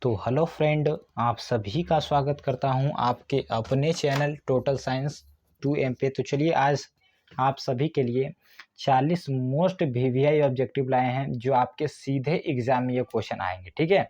तो hello friend, आप सभी का स्वागत करता हूं आपके अपने चैनल टोटल साइंस 2M पे। तो चलिए आज आप सभी के लिए 40 मोस्ट वीवीआई ऑब्जेक्टिव लाए हैं जो आपके सीधे एग्जाम में ये क्वेश्चन आएंगे, ठीक है।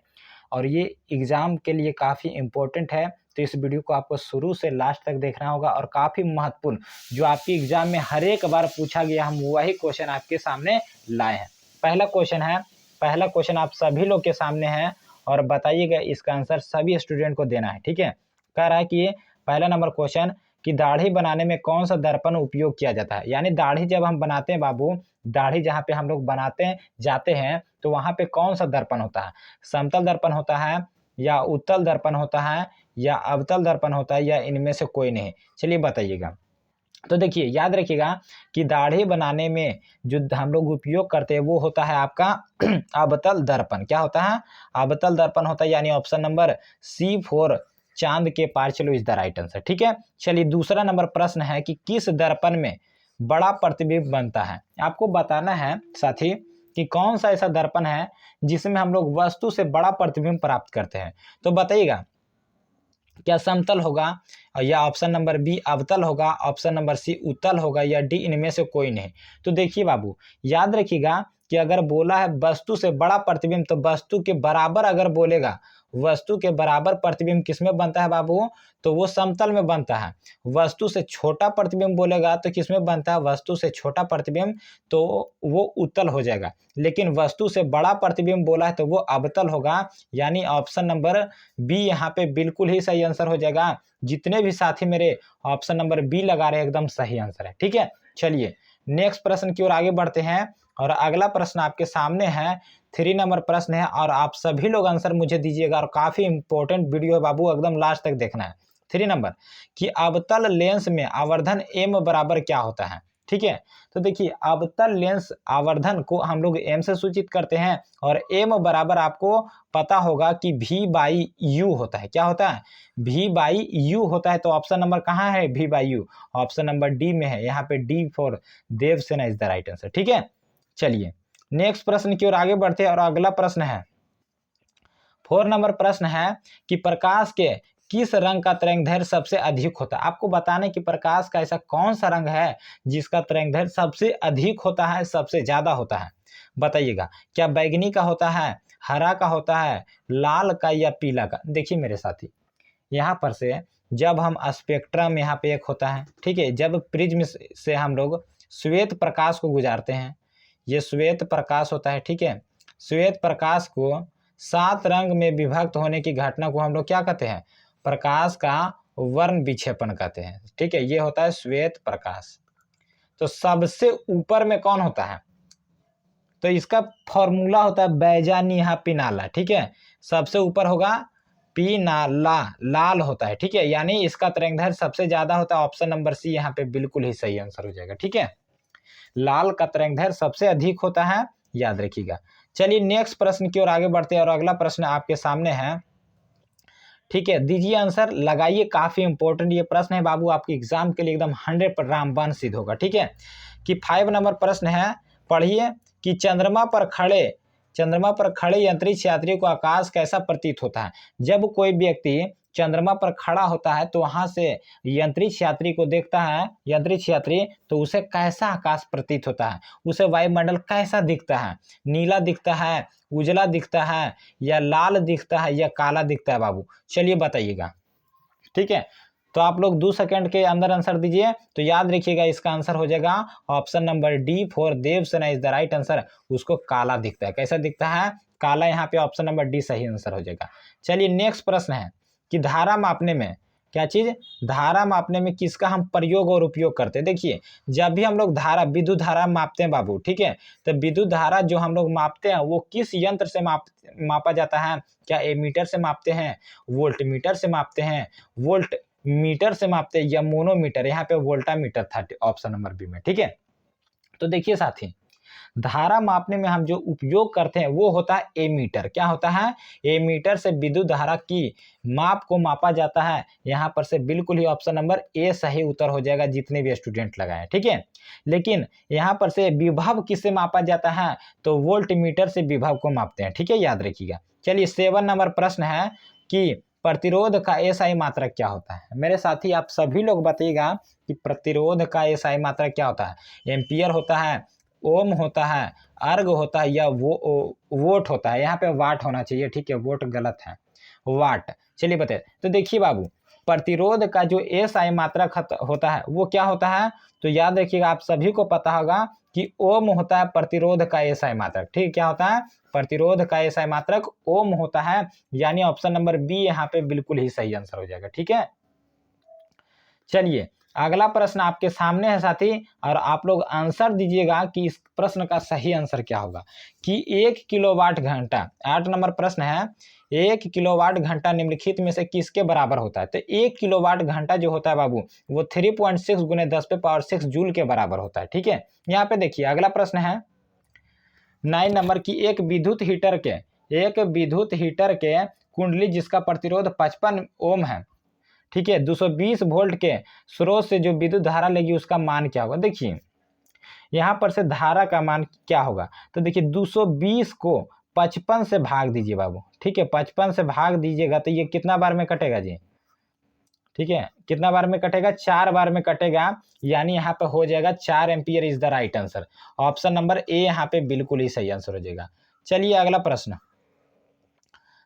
और ये एग्ज़ाम के लिए काफ़ी इम्पोर्टेंट है, तो इस वीडियो को आपको शुरू से लास्ट तक देखना होगा। और काफ़ी महत्वपूर्ण जो आपके एग्ज़ाम में हर एक बार पूछा गया, हम वही क्वेश्चन आपके सामने लाए हैं। पहला क्वेश्चन आप सभी लोग के सामने है और बताइएगा इसका आंसर सभी स्टूडेंट को देना है, ठीक है। कह रहा है कि पहला नंबर क्वेश्चन कि दाढ़ी बनाने में कौन सा दर्पण उपयोग किया जाता है। यानी दाढ़ी जब हम बनाते हैं बाबू, दाढ़ी जहाँ पे हम लोग बनाते हैं जाते हैं तो वहाँ पे कौन सा दर्पण होता है। समतल दर्पण होता है या उत्तल दर्पण होता है या अवतल दर्पण होता है या इनमें से कोई नहीं। चलिए बताइएगा। तो देखिए याद रखिएगा कि दाढ़ी बनाने में जो हम लोग उपयोग करते हैं वो होता है आपका अवतल दर्पण। क्या होता है? अवतल दर्पण होता है, यानी ऑप्शन नंबर सी फॉर चांद के पार चलो इज द राइट आंसर, ठीक है। चलिए दूसरा नंबर प्रश्न है कि किस दर्पण में बड़ा प्रतिबिंब बनता है। आपको बताना है साथी कि कौन सा ऐसा दर्पण है जिसमें हम लोग वस्तु से बड़ा प्रतिबिंब प्राप्त करते हैं। तो बताइएगा, क्या समतल होगा या ऑप्शन नंबर बी अवतल होगा, ऑप्शन नंबर सी उत्तल होगा या डी इनमें से कोई नहीं। तो देखिए बाबू, याद रखिएगा कि अगर बोला है वस्तु से बड़ा प्रतिबिंब तो वस्तु के बराबर अगर बोलेगा, वस्तु के बराबर प्रतिबिंब किसमें बनता है बाबू, तो वो समतल में बनता है। वस्तु से छोटा प्रतिबिंब बोलेगा तो किसमें बनता है, वस्तु से छोटा प्रतिबिंब तो वो उत्तल हो जाएगा। लेकिन वस्तु से बड़ा प्रतिबिंब बोला है तो वो अवतल होगा, यानी ऑप्शन नंबर बी यहाँ पे बिल्कुल ही सही आंसर हो जाएगा। जितने भी साथी मेरे ऑप्शन नंबर बी लगा रहे हैं एकदम सही आंसर है, ठीक है। चलिए नेक्स्ट प्रश्न की ओर आगे बढ़ते हैं और अगला प्रश्न आपके सामने है, 3 नंबर प्रश्न है और आप सभी लोग आंसर मुझे दीजिएगा। और काफी इंपॉर्टेंट वीडियो है बाबू, एकदम लास्ट तक देखना है। 3 नंबर कि अवतल लेंस में आवर्धन एम बराबर क्या होता है, ठीक है। तो देखिए अवतल लेंस आवर्धन को हम लोग एम से सूचित करते हैं और एम बराबर आपको पता होगा कि v बाई यू होता है। क्या होता है? v बाई यू होता है। तो ऑप्शन नंबर कहाँ है? v बाई यू ऑप्शन नंबर डी में है। यहाँ पे D for Devasena is the right answer, ठीक है। चलिए नेक्स्ट प्रश्न की ओर आगे बढ़ते हैं और अगला प्रश्न है 4 नंबर प्रश्न है कि प्रकाश के किस रंग का तरंगदैर्घ्य सबसे अधिक होता है। आपको बताना है कि प्रकाश का ऐसा कौन सा रंग है जिसका तरंगदैर्घ्य सबसे अधिक होता है, सबसे ज्यादा होता है। बताइएगा, क्या बैगनी का होता है, हरा का होता है, लाल का या पीला का। देखिए मेरे साथी, यहाँ पर से जब हम स्पेक्ट्रम यहाँ पे एक होता है, ठीक है, जब प्रिज्म से हम लोग श्वेत प्रकाश को गुजारते हैं, ये श्वेत प्रकाश होता है, ठीक है। श्वेत प्रकाश को 7 रंग में विभक्त होने की घटना को हम लोग क्या कहते हैं? प्रकाश का वर्ण विक्षेपण कहते हैं, ठीक है। ये होता है श्वेत प्रकाश। तो सबसे ऊपर में कौन होता है? तो इसका फॉर्मूला होता है बैजानिया पिनाला, ठीक है। सबसे ऊपर होगा पिनाला, लाल होता है, ठीक है। यानी इसका तरंगदैर्घ्य सबसे ज्यादा होता है। ऑप्शन नंबर सी यहाँ पे बिल्कुल ही सही आंसर हो जाएगा, ठीक है। लाल का तरंगदैर्घ्य सबसे अधिक होता है, याद रखिएगा। चलिए नेक्स्ट प्रश्न की ओर आगे बढ़ते हैं और अगला प्रश्न आपके सामने है, ठीक है। दीजिए आंसर, लगाइए, काफी इंपॉर्टेंट ये प्रश्न है बाबू, आपके एग्जाम के लिए एकदम 100% रामबाण सिद्ध होगा, ठीक है। कि 5 नंबर प्रश्न है, पढ़िए कि चंद्रमा पर खड़े अंतरिक्ष यात्री को आकाश कैसा प्रतीत होता है। जब कोई व्यक्ति चंद्रमा पर खड़ा होता है तो वहां से अंतरिक्ष यात्री को देखता है, अंतरिक्ष यात्री, तो उसे कैसा आकाश प्रतीत होता है, उसे वायुमंडल कैसा दिखता है। नीला दिखता है, उजला दिखता है या लाल दिखता है या काला दिखता है बाबू। चलिए बताइएगा, ठीक है। तो आप लोग 2 सेकंड के अंदर आंसर दीजिए। तो याद रखिएगा इसका आंसर हो जाएगा option number D for Devasena is the right answer. उसको काला दिखता है। कैसा दिखता है? काला। यहाँ पे ऑप्शन नंबर डी सही आंसर हो जाएगा। चलिए नेक्स्ट प्रश्न है कि धारा मापने में क्या चीज, धारा मापने में किसका हम प्रयोग और उपयोग करते हैं। देखिए जब भी हम लोग धारा, विद्युत धारा मापते हैं बाबू, ठीक है, तो विद्युत धारा जो हम लोग मापते हैं वो किस यंत्र से मापा जाता है। क्या एमीटर से मापते हैं, वोल्ट मीटर से मापते हैं, वोल्ट मीटर से मापते हैं या मोनोमीटर। यहाँ पे वोल्टा मीटर था ऑप्शन नंबर बी में, ठीक है। तो देखिए साथी, धारा मापने में हम जो उपयोग करते हैं वो होता है एमीटर। क्या होता है? एमीटर से विद्युत धारा की माप को मापा जाता है। यहाँ पर से बिल्कुल ही ऑप्शन नंबर ए सही उत्तर हो जाएगा जितने भी स्टूडेंट लगाए, ठीक है। लेकिन यहाँ पर से विभव किससे मापा जाता है? तो वोल्ट मीटर से विभव को मापते हैं, ठीक है, याद रखिएगा। चलिए 7 नंबर प्रश्न है कि प्रतिरोध का एसआई मात्रक क्या होता है? मेरे साथी आप सभी लोग बताइएगा कि प्रतिरोध का एसआई मात्रक क्या होता है? एम्पियर होता है, ओम होता है, अर्ग होता है, या वोट होता है? यहाँ पे वाट होना चाहिए, ठीक है, वोट गलत है, वाट। चलिए बताइए। तो देखिए बाबू, प्रतिरोध का जो एसआई मात्रक होता है वो क्या होता है? तो याद रखिएगा, आप सभी को पता होगा कि ओम होता है प्रतिरोध का एसआई मात्रक, ठीक। क्या होता है? प्रतिरोध का एसआई मात्रक ओम होता है, यानी ऑप्शन नंबर बी यहाँ पे बिल्कुल ही सही आंसर हो जाएगा, ठीक है। चलिए अगला प्रश्न आपके सामने है साथी, और आप लोग आंसर दीजिएगा कि इस प्रश्न का सही आंसर क्या होगा। कि 1 किलोवाट घंटा, 8 नंबर प्रश्न है, 1 किलोवाट घंटा निम्नलिखित में से किसके बराबर होता है? तो 1 किलोवाट घंटा जो होता है बाबू वो 3.6 गुने 10⁻⁶ जूल के बराबर होता है, ठीक है। यहाँ पे देखिए अगला प्रश्न है 9 नंबर की, एक विद्युत हीटर के कुंडली जिसका प्रतिरोध 55 ओम है, ठीक है, 220 वोल्ट के स्रोत से जो विद्युत धारा लेगी उसका मान क्या होगा? देखिए यहाँ पर से धारा का मान क्या होगा? तो देखिए 220 को 55 से भाग दीजिए बाबू, ठीक है, 55 से भाग दीजिएगा तो ये कितना बार में कटेगा जी? ठीक है, कितना बार में कटेगा? 4 बार में कटेगा, यानी यहाँ पे हो जाएगा 4 ampere is the right answer. Option number A यहाँ पे बिल्कुल ही सही आंसर हो जाएगा। चलिए अगला प्रश्न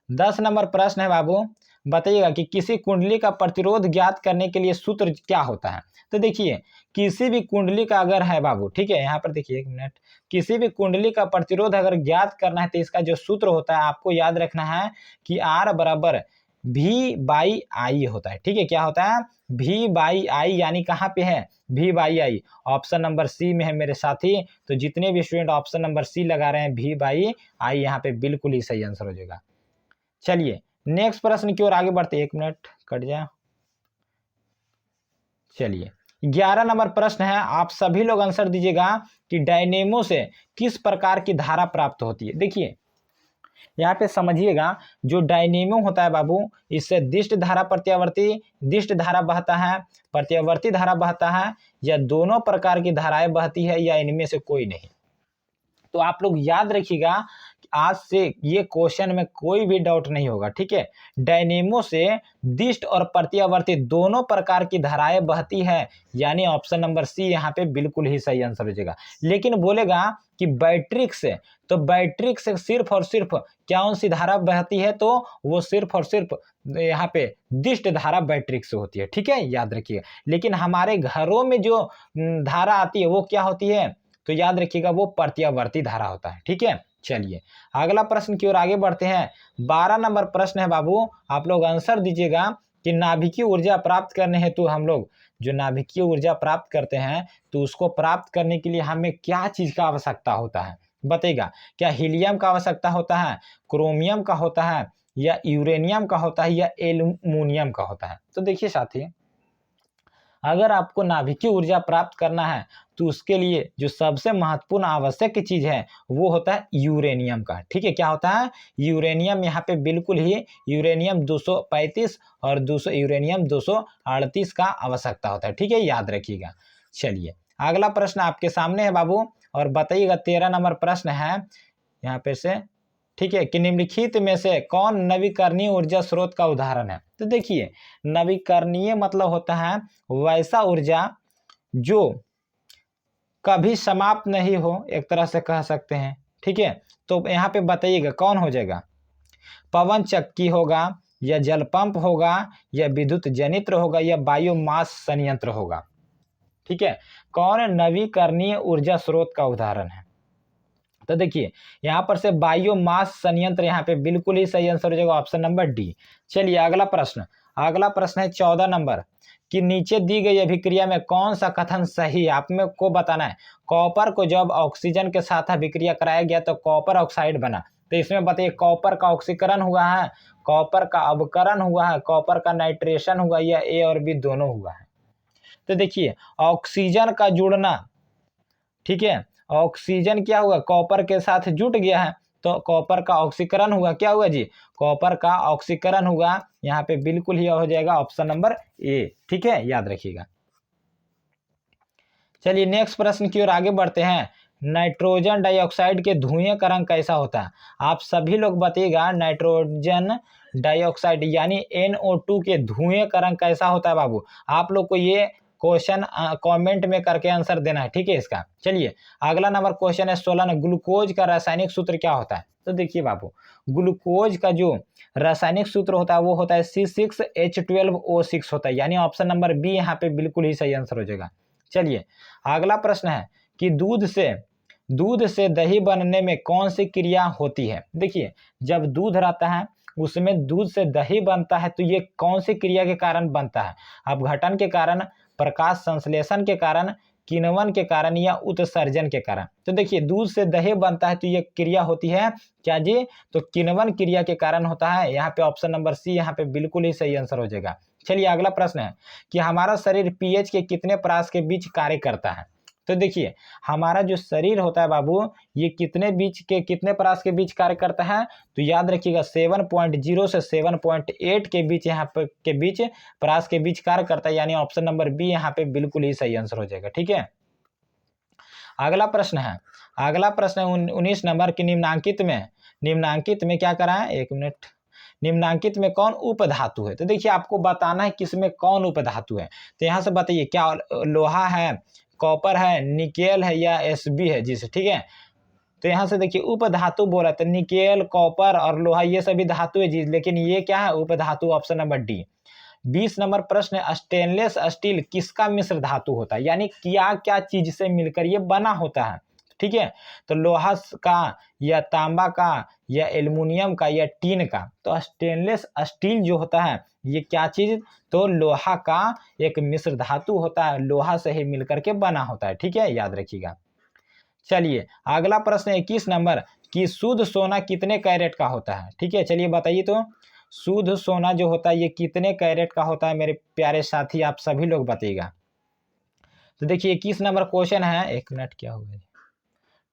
10 नंबर प्रश्न है बाबू, बताइएगा कि किसी कुंडली का प्रतिरोध ज्ञात करने के लिए सूत्र क्या होता है? तो देखिए किसी भी कुंडली का अगर है बाबू, ठीक है, यहाँ पर देखिए 1 मिनट, किसी भी कुंडली का प्रतिरोध अगर ज्ञात करना है तो इसका जो सूत्र होता है आपको याद रखना है कि R बराबर V/I होता है, ठीक है। क्या होता है? V/I, यानी कहाँ पे है? V/I, ऑप्शन नंबर सी में है मेरे साथी। तो जितने भी स्टूडेंट ऑप्शन नंबर सी लगा रहे हैं V/I, यहाँ पे बिल्कुल ही सही आंसर हो जाएगा। चलिए नेक्स्ट प्रश्न की ओर आगे बढ़ते, 1 मिनट कट जाए। चलिए 11 नंबर प्रश्न है, आप सभी लोग आंसर दीजिएगा कि डायनेमो से किस प्रकार की धारा प्राप्त होती है? देखिए यहाँ पे समझिएगा, जो डायनेमो होता है बाबू, इससे दिष्ट धारा दिष्ट धारा बहता है, प्रत्यावर्ती धारा बहता है, या दोनों प्रकार की धाराएं बहती है, या इनमें से कोई नहीं। तो आप लोग याद रखिएगा, आज से ये क्वेश्चन में कोई भी डाउट नहीं होगा, ठीक है। डायनेमो से दिष्ट और प्रत्यावर्ती दोनों प्रकार की धाराएं बहती है, यानी ऑप्शन नंबर सी यहाँ पे बिल्कुल ही सही आंसर हो जाएगा। लेकिन बोलेगा कि बैट्रिक से, तो बैट्रिक से सिर्फ और सिर्फ कौन सी धारा बहती है? तो वो सिर्फ और सिर्फ यहाँ पे दिष्ट धारा बैट्रिक से होती है, ठीक है, याद रखिएगा। लेकिन हमारे घरों में जो धारा आती है वो क्या होती है? तो याद रखिएगा वो प्रत्यावर्ती धारा होता है, ठीक है। चलिए अगला प्रश्न की ओर आगे बढ़ते हैं। 12 नंबर प्रश्न है बाबू, आप लोग आंसर दीजिएगा कि नाभिकीय ऊर्जा प्राप्त करने हेतु हम लोग जो नाभिकीय ऊर्जा प्राप्त करते हैं तो उसको प्राप्त करने के लिए हमें क्या चीज का आवश्यकता होता है? बताइएगा, क्या हीलियम का आवश्यकता होता है, क्रोमियम का होता है, या यूरेनियम का होता है, या एल्यूमिनियम का होता है? तो देखिए साथी, अगर आपको नाभिकीय ऊर्जा प्राप्त करना है तो उसके लिए जो सबसे महत्वपूर्ण आवश्यक चीज है वो होता है यूरेनियम का, ठीक है। क्या होता है? यूरेनियम। यहाँ पे बिल्कुल ही यूरेनियम 235 और यूरेनियम 238 का आवश्यकता होता है, ठीक है, याद रखिएगा। चलिए अगला प्रश्न आपके सामने है बाबू, और बताइएगा 13 नंबर प्रश्न है यहाँ पे से, ठीक है, कि निम्नलिखित में से कौन नवीकरणीय ऊर्जा स्रोत का उदाहरण है? तो देखिए नवीकरणीय मतलब होता है वैसा ऊर्जा जो कभी समाप्त नहीं हो, एक तरह से कह सकते हैं, ठीक है। तो यहाँ पे बताइएगा कौन हो जाएगा? पवन चक्की होगा, या जल पंप होगा, या विद्युत जनित्र होगा, या बायोमास संयंत्र होगा, ठीक है। कौन नवीकरणीय ऊर्जा स्रोत का उदाहरण है? तो देखिए यहाँ पर से बायोमास संयंत्र यहाँ पे बिल्कुल ही सही आंसर हो जाएगा, ऑप्शन नंबर डी। चलिए अगला प्रश्न है 14 नंबर, कि नीचे दी गई अभिक्रिया में कौन सा कथन सही है? आप में को बताना है। कॉपर को जब ऑक्सीजन के साथ अभिक्रिया कराया गया तो कॉपर ऑक्साइड बना, तो इसमें बताइए कॉपर का ऑक्सीकरण हुआ है, कॉपर का अवकरण हुआ है, कॉपर का नाइट्रेशन हुआ, या ए और बी दोनों हुआ है? तो देखिए ऑक्सीजन का जुड़ना, ठीक है, ऑक्सीजन क्या हुआ, कॉपर के साथ जुट गया है, तो कॉपर का ऑक्सीकरण हुआ, क्या हुआ जी, कॉपर का ऑक्सीकरण हुआ। यहाँ पे बिल्कुल ही हो जाएगा ऑप्शन नंबर ए, ठीक है, याद रखिएगा। चलिए नेक्स्ट प्रश्न की ओर आगे बढ़ते हैं। नाइट्रोजन डाइऑक्साइड के धुएं का रंग कैसा होता है? आप सभी लोग बताइएगा, नाइट्रोजन डाइऑक्साइड यानी NO2 के धुएं का रंग कैसा होता है बाबू? आप लोग को ये क्वेश्चन कमेंट में करके आंसर देना है, ठीक है इसका। चलिए अगला नंबर क्वेश्चन है 16, ग्लूकोज का रासायनिक सूत्र क्या होता है? तो देखिए बाबू, ग्लूकोज का जो रासायनिक सूत्र होता है वो होता है C6H12O6 होता है, यानी ऑप्शन नंबर बी यहाँ पे बिल्कुल ही सही आंसर हो जाएगा। चलिए अगला प्रश्न है कि दूध से दही बनने में कौन सी क्रिया होती है? देखिए जब दूध रहता है उसमें दूध से दही बनता है, तो ये कौन सी क्रिया के कारण बनता है? अपघटन के कारण, प्रकाश संश्लेषण के कारण, किण्वन के कारण या उत्सर्जन के कारण? तो देखिए दूध से दही बनता है तो ये क्रिया होती है क्या जी, तो किण्वन क्रिया के कारण होता है। यहाँ पे ऑप्शन नंबर सी यहाँ पे बिल्कुल ही सही आंसर हो जाएगा। चलिए अगला प्रश्न है कि हमारा शरीर पीएच के कितने परास के बीच कार्य करता है? तो देखिए हमारा जो शरीर होता है बाबू, ये कितने परास के बीच कार्य करता है? तो याद रखिएगा 7.0 से 7.8 के बीच यहाँ पर के बीच परास के बीच कार्य करता है, यानी ऑप्शन नंबर बी यहाँ पे बिल्कुल ही सही आंसर हो जाएगा, ठीक है। अगला प्रश्न है 19 नंबर की निम्नांकित में क्या करा है, 1 मिनट, निम्नांकित में कौन उपधातु है? तो देखिए आपको बताना है किसमें कौन उपधातु है। तो यहाँ से बताइए क्या लोहा है, कॉपर है, निकेल है या एसबी है जी से, ठीक है। तो यहाँ से देखिए उपधातु बोला तो निकेल, कॉपर और लोहा ये सभी धातु है जी, लेकिन ये क्या है, उपधातु, ऑप्शन नंबर डी। 20 नंबर प्रश्न है स्टेनलेस स्टील किसका मिश्र धातु होता है, यानी क्या क्या चीज से मिलकर ये बना होता है, ठीक है। तो लोहा का या तांबा का या एल्युमिनियम का या टीन का? तो स्टेनलेस स्टील जो होता है ये क्या चीज, तो लोहा का एक मिश्र धातु होता है, लोहा से ही मिलकर के बना होता है, ठीक है, याद रखिएगा। चलिए अगला प्रश्न 21 नंबर कि शुद्ध सोना कितने कैरेट का होता है? ठीक है, चलिए बताइए तो शुद्ध सोना जो होता है ये कितने कैरेट का होता है मेरे प्यारे साथी, आप सभी लोग बताइएगा। तो देखिए 21 नंबर क्वेश्चन है, 1 मिनट क्या होगा,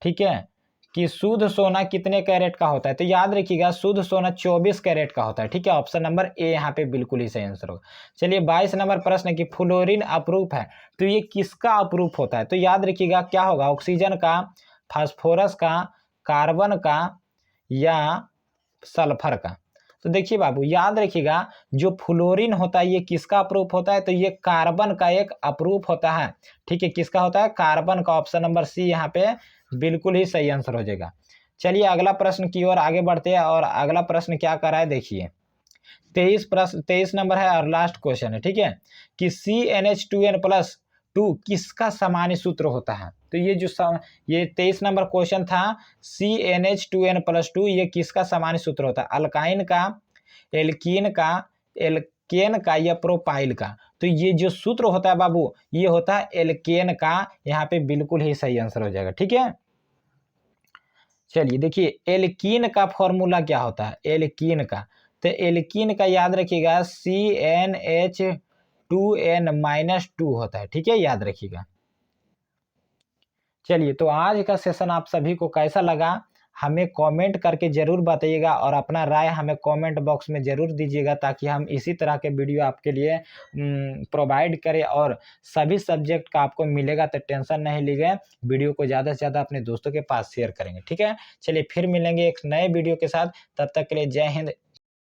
ठीक है, कि शुद्ध सोना कितने कैरेट का होता है? तो याद रखिएगा शुद्ध सोना 24 कैरेट का होता है, ठीक है, ऑप्शन नंबर ए यहाँ पे बिल्कुल ही सही आंसर होगा। चलिए 22 नंबर प्रश्न कि फ्लोरीन अपरूप है, तो ये किसका अपरूप होता है? तो याद रखिएगा क्या होगा, ऑक्सीजन का, फास्फोरस का, कार्बन का या सल्फर का? तो देखिए बाबू याद रखिएगा जो फ्लोरीन होता है ये किसका अपरूप होता है? तो ये कार्बन का एक अपरूप होता है, ठीक है, किसका होता है, कार्बन का, ऑप्शन नंबर सी यहाँ पे बिल्कुल ही सही आंसर हो जाएगा। चलिए अगला प्रश्न की ओर आगे बढ़ते हैं, और अगला प्रश्न क्या कर रहा है देखिए 23 नंबर है और लास्ट क्वेश्चन है, ठीक है, कि CnH2n+2 किसका सामान्य सूत्र होता है? तो ये 23 नंबर क्वेश्चन था, CnH2n+2 ये किसका सामान्य सूत्र होता है? अल्काइन का, एल्कीन का, एल्केन का या प्रोपाइल का? तो ये जो सूत्र होता है बाबू ये होता है एल्केन का, यहाँ पे बिल्कुल ही सही आंसर हो जाएगा, ठीक है। चलिए देखिए एल्कीन का फॉर्मूला क्या होता है, एल्कीन का? तो एल्कीन का याद रखिएगा CnH2n-2 होता है, ठीक है, याद रखिएगा। चलिए तो आज का सेशन आप सभी को कैसा लगा हमें कमेंट करके ज़रूर बताइएगा, और अपना राय हमें कमेंट बॉक्स में ज़रूर दीजिएगा, ताकि हम इसी तरह के वीडियो आपके लिए प्रोवाइड करें, और सभी सब्जेक्ट का आपको मिलेगा, तो टेंशन नहीं लीजिए। वीडियो को ज़्यादा से ज़्यादा अपने दोस्तों के पास शेयर करेंगे, ठीक है। चलिए फिर मिलेंगे एक नए वीडियो के साथ, तब तक के लिए जय हिंद,